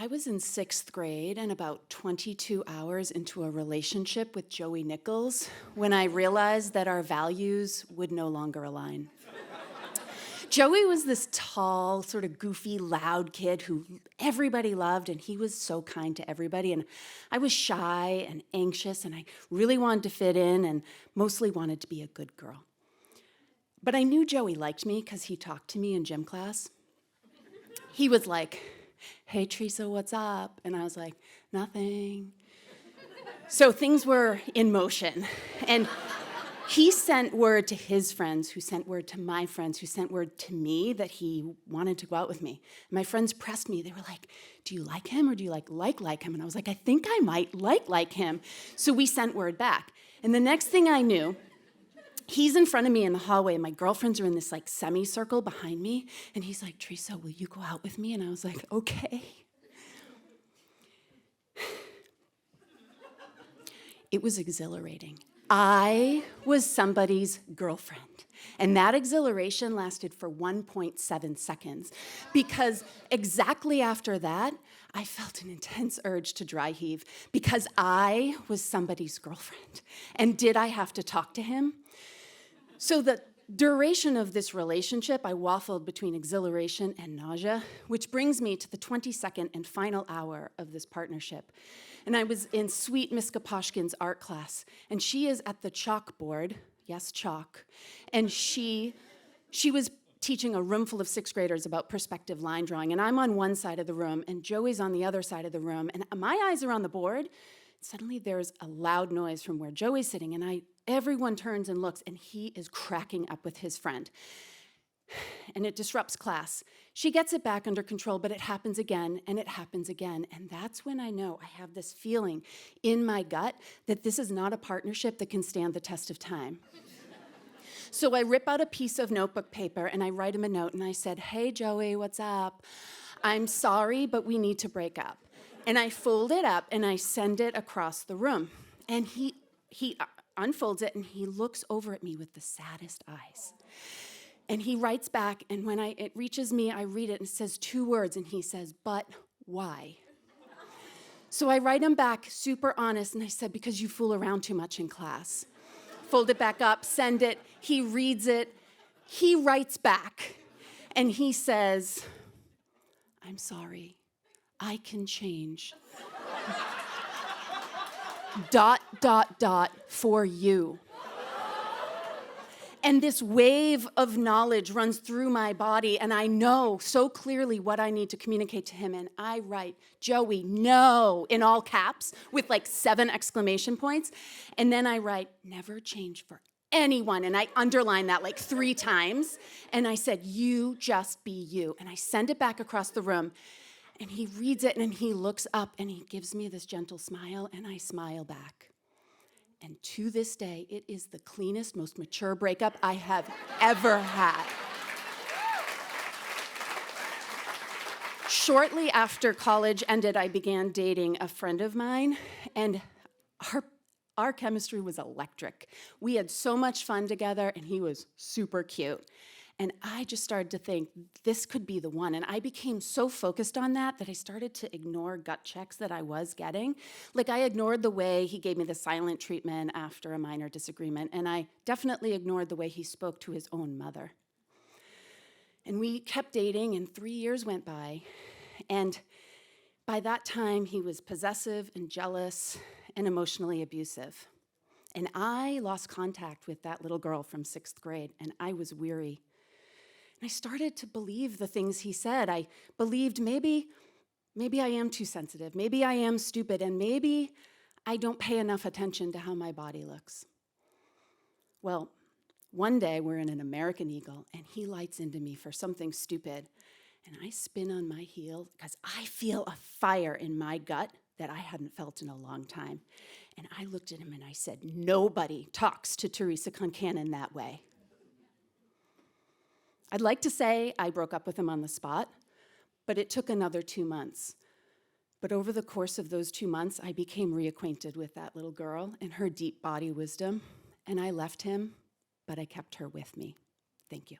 I was in 6th grade and about 22 hours into a relationship with Joey Nichols when I realized that our values would no longer align. Joey was this tall, sort of goofy, loud kid who everybody loved, and he was so kind to everybody. And I was shy and anxious, and I really wanted to fit in and mostly wanted to be a good girl. But I knew Joey liked me because he talked to me in gym class. He was like, "Hey, Teresa, what's up?" And I was like, "Nothing." So things were in motion. And he sent word to his friends, who sent word to my friends, who sent word to me that he wanted to go out with me. My friends pressed me. They were like, "Do you like him or do you like him?" And I was like, "I think I might like him." So we sent word back. And the next thing I knew, he's in front of me in the hallway, and my girlfriends are in this like semicircle behind me. And he's like, "Teresa, will you go out with me?" And I was like, "Okay." It was exhilarating. I was somebody's girlfriend. And that exhilaration lasted for 1.7 seconds, because exactly after that, I felt an intense urge to dry heave because I was somebody's girlfriend. And did I have to talk to him? So the duration of this relationship, I waffled between exhilaration and nausea, which brings me to the 22nd and final hour of this partnership. And I was in sweet Miss Kaposhkin's art class, and she is at the chalkboard, yes, chalk, and she was teaching a room full of 6th graders about perspective line drawing, and I'm on one side of the room, and Joey's on the other side of the room, and my eyes are on the board. Suddenly there's a loud noise from where Joey's sitting, and everyone turns and looks, and he is cracking up with his friend. And it disrupts class. She gets it back under control, but it happens again, and it happens again. And that's when I know I have this feeling in my gut that this is not a partnership that can stand the test of time. So I rip out a piece of notebook paper, and I write him a note, and I said, "Hey, Joey, what's up? I'm sorry, but we need to break up." And I fold it up, and I send it across the room. And he unfolds it, and he looks over at me with the saddest eyes. And he writes back, and when it reaches me, I read it, and it says 2 words, and he says, "But why?" So I write him back, super honest, and I said, "Because you fool around too much in class." Fold it back up, send it, he reads it, he writes back, and he says, "I'm sorry, I can change. ... for you." And this wave of knowledge runs through my body, and I know so clearly what I need to communicate to him, and I write, "Joey, no," in all caps with like 7 exclamation points, and then I write, "Never change for anyone," and I underline that like 3 times, and I said, "You just be you," and I send it back across the room, and he reads it, and he looks up, and he gives me this gentle smile, and I smile back. And to this day, it is the cleanest, most mature breakup I have ever had. Shortly after college ended, I began dating a friend of mine, and our chemistry was electric. We had so much fun together, and he was super cute. And I just started to think, this could be the one. And I became so focused on that I started to ignore gut checks that I was getting. Like, I ignored the way he gave me the silent treatment after a minor disagreement, and I definitely ignored the way he spoke to his own mother. And we kept dating, and 3 years went by. And by that time, he was possessive and jealous and emotionally abusive. And I lost contact with that little girl from 6th grade, and I was weary. And I started to believe the things he said. I believed maybe I am too sensitive, maybe I am stupid, and maybe I don't pay enough attention to how my body looks. Well, one day we're in an American Eagle, and he lights into me for something stupid, and I spin on my heel because I feel a fire in my gut that I hadn't felt in a long time. And I looked at him and I said, "Nobody talks to Teresa Concannon that way." I'd like to say I broke up with him on the spot, but it took another 2 months. But over the course of those 2 months, I became reacquainted with that little girl and her deep body wisdom, and I left him, but I kept her with me. Thank you.